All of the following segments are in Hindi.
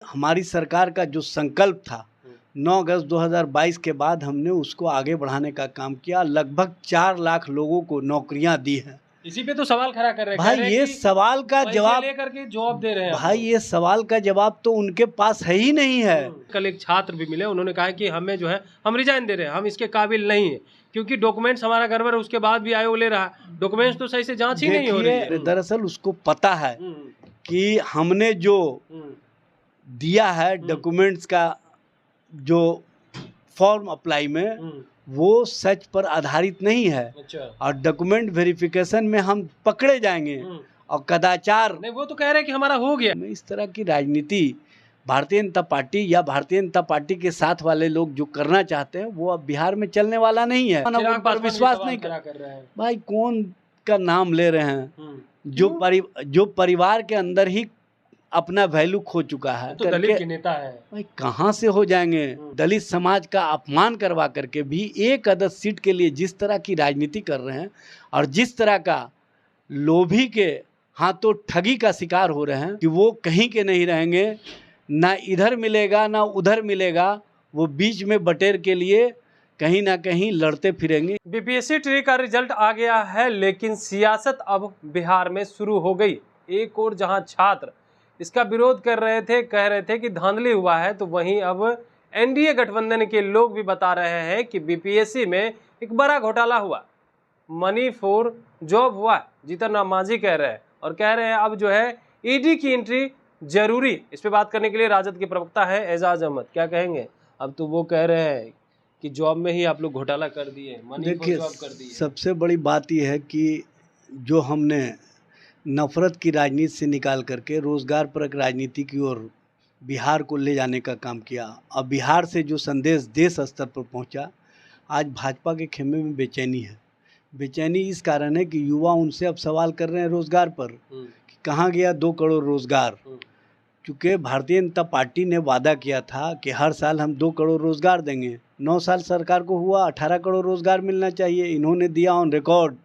हमारी सरकार का जो संकल्प था 9 अगस्त 2022 के बाद हमने उसको आगे बढ़ाने का काम किया। लगभग 4 लाख लोगों को नौकरियां दी हैं। इसी पे तो सवाल खड़ा कर रहे हैं भाई ये सवाल का जवाब लेकर के जवाब दे रहे हैं। भाई ये सवाल का जवाब तो उनके पास है ही नहीं है। कल एक छात्र भी मिले, उन्होंने कहा कि हमें जो है हम रिजाइन दे रहे हैं, हम इसके काबिल नहीं है क्योंकि डॉक्यूमेंट्स हमारा गड़बड़ है। उसके बाद भी आयोग ले रहा है, डॉक्यूमेंट्स तो सही से जांच ही नहीं हो रही है। दरअसल उसको पता है कि हमने जो दिया है डॉक्यूमेंट्स का जो फॉर्म अप्लाई में वो सच पर आधारित नहीं है। अच्छा। और डॉक्यूमेंट वेरिफिकेशन में हम पकड़े जाएंगे और कदाचार नहीं, वो तो कह रहे हैं कि हमारा हो गया। इस तरह की राजनीति भारतीय जनता पार्टी या भारतीय जनता पार्टी के साथ वाले लोग जो करना चाहते हैं वो अब बिहार में चलने वाला नहीं है। उन पर विश्वास नहीं कर रहे हैं। भाई कौन का नाम ले रहे हैं जो परिवार के अंदर ही अपना वैल्यू खो चुका है। तो दलित के नेता है भाई कहाँ से हो जाएंगे। दलित समाज का अपमान करवा करके भी एक अदद सीट के लिए जिस तरह की राजनीति कर रहे हैं और जिस तरह का लोभी के हाथों ठगी का शिकार हो रहे हैं कि वो कहीं के नहीं रहेंगे, ना इधर मिलेगा ना उधर मिलेगा, वो बीच में बटेर के लिए कहीं ना कहीं लड़ते फिरेंगे। बीपीएससी ट्री का रिजल्ट आ गया है, लेकिन सियासत अब बिहार में शुरू हो गई। एक और जहां छात्र इसका विरोध कर रहे थे, कह रहे थे कि धांधली हुआ है, तो वहीं अब एनडीए गठबंधन के लोग भी बता रहे हैं कि बीपीएससी में एक बड़ा घोटाला हुआ, मनी फॉर जॉब हुआ। जीतन राम मांझी कह रहे हैं और कह रहे हैं अब जो है ईडी की एंट्री जरूरी। इस पे बात करने के लिए राजद के प्रवक्ता है एजाज अहमद, क्या कहेंगे? अब तो वो कह रहे हैं कि जॉब में ही आप लोग घोटाला कर दिए, मनी फॉर जॉब कर दिए। सबसे बड़ी बात यह है कि जो हमने नफरत की राजनीति से निकाल करके रोजगार परक राजनीति की ओर बिहार को ले जाने का काम किया। अब बिहार से जो संदेश देश स्तर पर पहुंचा, आज भाजपा के खेमे में बेचैनी है। बेचैनी इस कारण है कि युवा उनसे अब सवाल कर रहे हैं रोजगार पर कि कहाँ गया 2 करोड़ रोजगार। क्योंकि भारतीय जनता पार्टी ने वादा किया था कि हर साल हम 2 करोड़ रोजगार देंगे। 9 साल सरकार को हुआ, 18 करोड़ रोजगार मिलना चाहिए। इन्होंने दिया ऑन रिकॉर्ड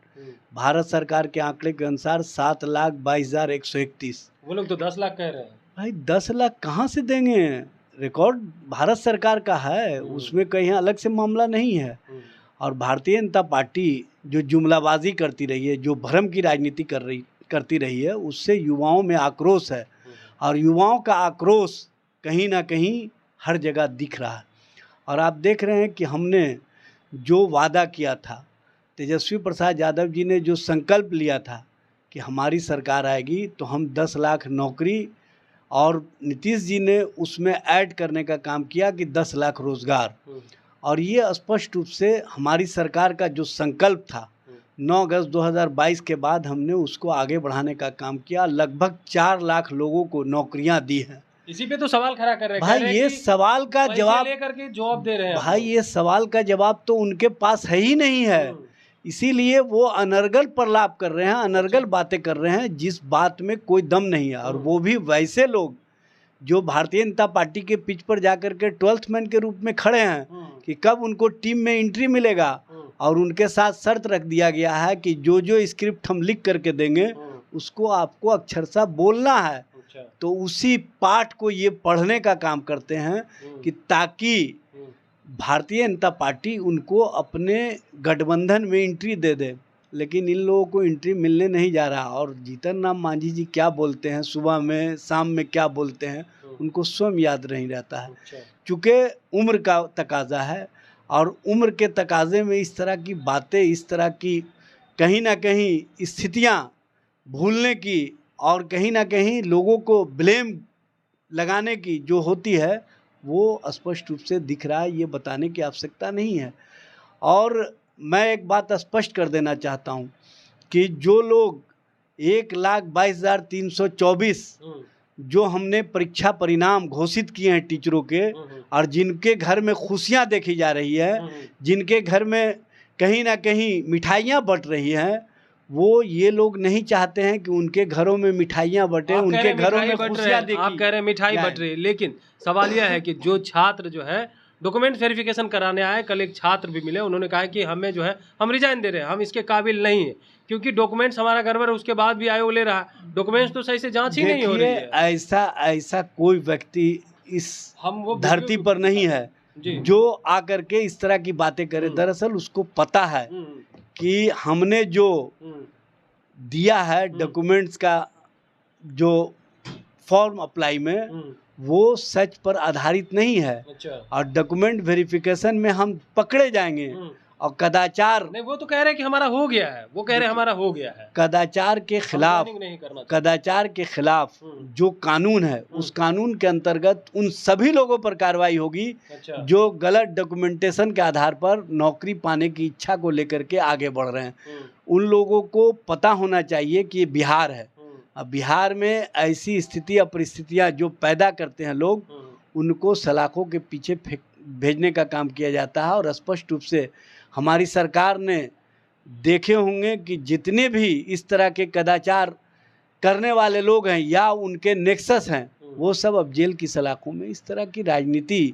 भारत सरकार के आंकड़े के अनुसार 7,22,131। वो लोग तो 10 लाख कह रहे हैं। भाई 10 लाख कहाँ से देंगे? रिकॉर्ड भारत सरकार का है, उसमें कहीं अलग से मामला नहीं है। और भारतीय जनता पार्टी जो जुमलाबाजी करती रही है, जो भ्रम की राजनीति करती रही है, उससे युवाओं में आक्रोश है। और युवाओं का आक्रोश कहीं ना कहीं हर जगह दिख रहा है। और आप देख रहे हैं कि हमने जो वादा किया था, तेजस्वी प्रसाद यादव जी ने जो संकल्प लिया था कि हमारी सरकार आएगी तो हम 10 लाख नौकरी, और नीतीश जी ने उसमें ऐड करने का काम किया कि 10 लाख रोजगार। और ये स्पष्ट रूप से हमारी सरकार का जो संकल्प था 9 अगस्त 2022 के बाद हमने उसको आगे बढ़ाने का काम किया। लगभग 4 लाख लोगों को नौकरियां दी हैं। इसी पे तो सवाल खड़ा कर रहे हैं। भाई ये सवाल का जवाब लेकर के जवाब दे रहे हैं। भाई ये सवाल का जवाब तो उनके पास है ही नहीं है। इसीलिए वो अनर्गल प्रलाप कर रहे हैं, अनर्गल बातें कर रहे हैं जिस बात में कोई दम नहीं है। और वो भी वैसे लोग जो भारतीय जनता पार्टी के पिच पर जाकर के 12th मैन के रूप में खड़े हैं कि कब उनको टीम में एंट्री मिलेगा। और उनके साथ शर्त रख दिया गया है कि जो जो स्क्रिप्ट हम लिख करके देंगे उसको आपको अक्षरशः बोलना है। तो उसी पाठ को ये पढ़ने का काम करते हैं कि ताकि भारतीय जनता पार्टी उनको अपने गठबंधन में एंट्री दे दे। लेकिन इन लोगों को एंट्री मिलने नहीं जा रहा। और जीतन राम मांझी जी क्या बोलते हैं सुबह में, शाम में क्या बोलते हैं, उनको स्वयं याद नहीं रहता है। चूँकि उम्र का तकाजा है और उम्र के तकाजे में इस तरह की बातें, इस तरह की कहीं ना कहीं स्थितियां भूलने की और कहीं ना कहीं लोगों को ब्लेम लगाने की जो होती है वो स्पष्ट रूप से दिख रहा है। ये बताने की आवश्यकता नहीं है। और मैं एक बात स्पष्ट कर देना चाहता हूँ कि जो लोग 1,22,324 जो हमने परीक्षा परिणाम घोषित किए हैं टीचरों के, और जिनके घर में खुशियाँ देखी जा रही है, जिनके घर में कहीं ना कहीं मिठाइयाँ बट रही हैं, वो ये लोग नहीं चाहते हैं कि उनके घरों में मिठाइयाँ बटे, उनके घरों में खुशियाँ देखी। आप कह रहे हैं मिठाई बट रही है, लेकिन सवाल यह है कि जो छात्र जो है डॉक्यूमेंट वेरिफिकेशन कराने आए, कल एक छात्र भी मिले, उन्होंने कहा कि हमें जो है हम रिजाइन दे रहे हैं, हम इसके काबिल नहीं है क्योंकि डॉक्यूमेंट्स हमारा गड़बड़ है। उसके बाद भी आयोग ले रहा है, डॉक्यूमेंट्स तो सही से जांच ही नहीं हो रही है। ऐसा कोई व्यक्ति इस हम वो धरती पर नहीं है जी। जो आकर के इस तरह की बातें करे। दरअसल उसको पता है कि हमने जो दिया है डॉक्यूमेंट्स का जो फॉर्म अप्लाई में वो सच पर आधारित नहीं है। अच्छा। और डॉक्यूमेंट वेरिफिकेशन में हम पकड़े जाएंगे और कदाचार नहीं, वो तो कह रहे हैं कि हमारा हो गया है, वो कह रहे हैं हमारा हो गया है। कदाचार के खिलाफ, नहीं करना चाहिए। कदाचार के खिलाफ जो कानून है उस कानून के अंतर्गत उन सभी लोगों पर कार्रवाई होगी। अच्छा। जो गलत डॉक्यूमेंटेशन के आधार पर नौकरी पाने की इच्छा को लेकर के आगे बढ़ रहे हैं। उन लोगों को पता होना चाहिए कि ये बिहार है। अब बिहार में ऐसी स्थिति या परिस्थितियाँ जो पैदा करते हैं लोग, उनको सलाखों के पीछे भेजने का काम किया जाता है। और स्पष्ट रूप से हमारी सरकार ने देखे होंगे कि जितने भी इस तरह के कदाचार करने वाले लोग हैं या उनके नेक्सस हैं, वो सब अब जेल की सलाखों में। इस तरह की राजनीति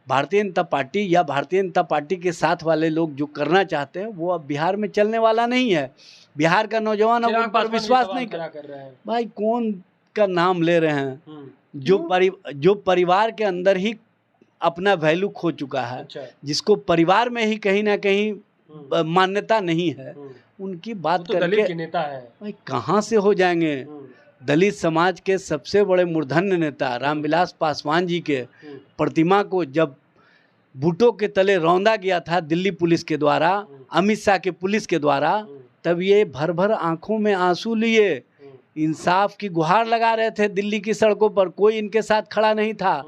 भारतीय जनता पार्टी या भारतीय जनता पार्टी के साथ वाले लोग जो करना चाहते हैं वो अब बिहार में चलने वाला नहीं है। बिहार का नौजवान अब उन पर विश्वास नहीं कर रहे हैं। भाई कौन का नाम ले रहे हैं? जो परिवार के अंदर ही अपना वैल्यू खो चुका है। अच्छा। जिसको परिवार में ही कहीं ना कहीं मान्यता नहीं है, उनकी बात करके दलित के नेता है भाई कहाँ से हो जाएंगे? दलित समाज के सबसे बड़े मूर्धन्य नेता रामविलास पासवान जी के प्रतिमा को जब बूटों के तले रौंदा गया था दिल्ली पुलिस के द्वारा, अमित शाह के पुलिस के द्वारा, तब ये भर भर आंखों में आंसू लिए इंसाफ की गुहार लगा रहे थे दिल्ली की सड़कों पर। कोई इनके साथ खड़ा नहीं था।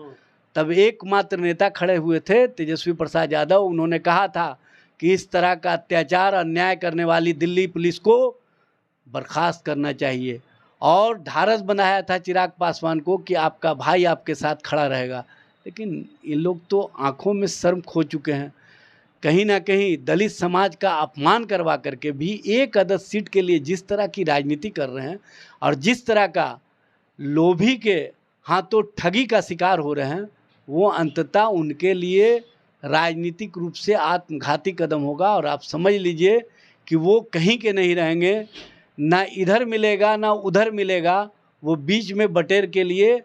तब एकमात्र नेता खड़े हुए थे, तेजस्वी प्रसाद यादव। उन्होंने कहा था कि इस तरह का अत्याचार अन्याय करने वाली दिल्ली पुलिस को बर्खास्त करना चाहिए और ढारस बनाया था चिराग पासवान को कि आपका भाई आपके साथ खड़ा रहेगा। लेकिन ये लोग तो आंखों में शर्म खो चुके हैं। कहीं ना कहीं दलित समाज का अपमान करवा करके भी एक अदद सीट के लिए जिस तरह की राजनीति कर रहे हैं और जिस तरह का लोभी के हाथों ठगी का शिकार हो रहे हैं, वो अंततः उनके लिए राजनीतिक रूप से आत्मघाती कदम होगा। और आप समझ लीजिए कि वो कहीं के नहीं रहेंगे, ना इधर मिलेगा ना उधर मिलेगा, वो बीच में बटेर के लिए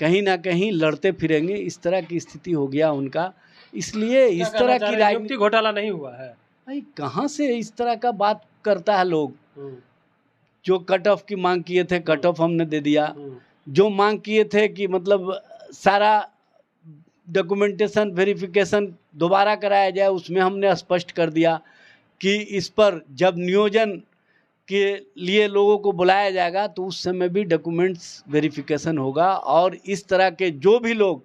कहीं ना कहीं लड़ते फिरेंगे। इस तरह की स्थिति हो गया उनका। इसलिए इस तरह की राजनीति घोटाला नहीं हुआ है भाई, कहाँ से इस तरह का बात करता है लोग। जो कट ऑफ की मांग किए थे, कट ऑफ हमने दे दिया। जो मांग किए थे कि मतलब सारा डॉक्यूमेंटेशन वेरिफिकेशन दोबारा कराया जाए, उसमें हमने स्पष्ट कर दिया कि इस पर जब नियोजन के लिए लोगों को बुलाया जाएगा तो उस समय भी डॉक्यूमेंट्स वेरिफिकेशन होगा। और इस तरह के जो भी लोग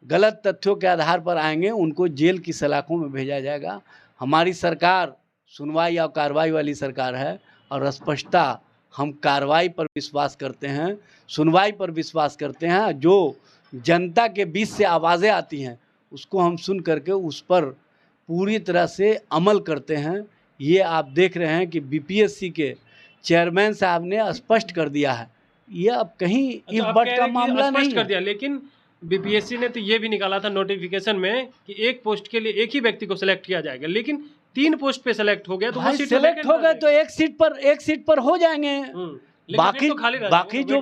गलत तथ्यों के आधार पर आएंगे उनको जेल की सलाखों में भेजा जाएगा। हमारी सरकार सुनवाई और कार्रवाई वाली सरकार है और स्पष्टता हम कार्रवाई पर विश्वास करते हैं, सुनवाई पर विश्वास करते हैं। जो जनता के बीच से आवाज़ें आती हैं उसको हम सुन करके उस पर पूरी तरह से अमल करते हैं। ये आप देख रहे हैं कि बीपीएससी के चेयरमैन साहब ने स्पष्ट कर दिया है, ये अब कहीं इफ बट का मामला नहीं कर दिया। लेकिन बीपीएससी ने तो ये भी निकाला था नोटिफिकेशन में कि एक पोस्ट के लिए एक ही व्यक्ति को सिलेक्ट किया जाएगा, लेकिन 3 पोस्ट पे सिलेक्ट हो गया तो वो सीट सिलेक्ट हो गए तो एक सीट पर हो जाएंगे। बाकी तो बाकी जो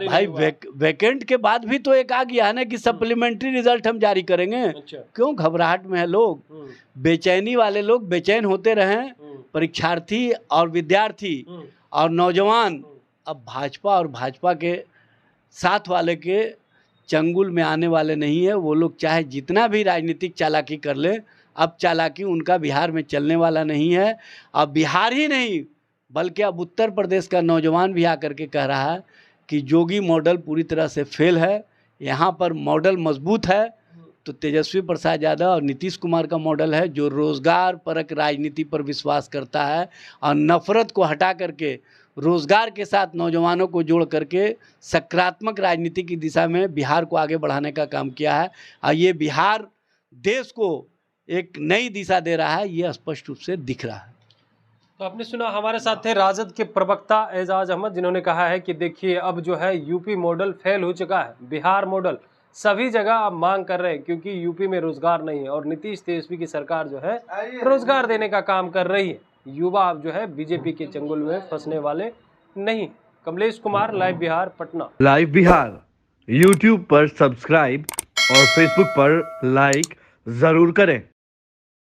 भाई वैकेंट के बाद भी तो एक आ गया है ना कि सप्लीमेंट्री रिजल्ट हम जारी करेंगे। अच्छा। क्यों घबराहट में है लोग? बेचैनी वाले लोग बेचैन होते रहें, परीक्षार्थी और विद्यार्थी और नौजवान अब भाजपा और भाजपा के साथ वाले के चंगुल में आने वाले नहीं है। वो लोग चाहे जितना भी राजनीतिक चालाकी कर ले, अब चालाकी उनका बिहार में चलने वाला नहीं है। अब बिहार ही नहीं बल्कि अब उत्तर प्रदेश का नौजवान भी आकर के कह रहा है कि जोगी मॉडल पूरी तरह से फेल है, यहाँ पर मॉडल मजबूत है तो तेजस्वी प्रसाद यादव और नीतीश कुमार का मॉडल है, जो रोज़गार परक राजनीति पर विश्वास करता है और नफरत को हटा करके रोज़गार के साथ नौजवानों को जोड़ करके सकारात्मक राजनीति की दिशा में बिहार को आगे बढ़ाने का काम किया है। और ये बिहार देश को एक नई दिशा दे रहा है, ये स्पष्ट रूप से दिख रहा है। तो आपने सुना, हमारे साथ थे राजद के प्रवक्ता एजाज अहमद, जिन्होंने कहा है कि देखिए अब जो है यूपी मॉडल फेल हो चुका है, बिहार मॉडल सभी जगह अब मांग कर रहे हैं क्योंकि यूपी में रोजगार नहीं है और नीतीश तेजस्वी की सरकार जो है रोजगार देने का काम कर रही है। युवा अब जो है बीजेपी के चंगुल में फंसने वाले नहीं। Kamlesh Kumar, live Bihar, Patna. Live Bihar YouTube पर सब्सक्राइब और फेसबुक पर लाइक जरूर करें।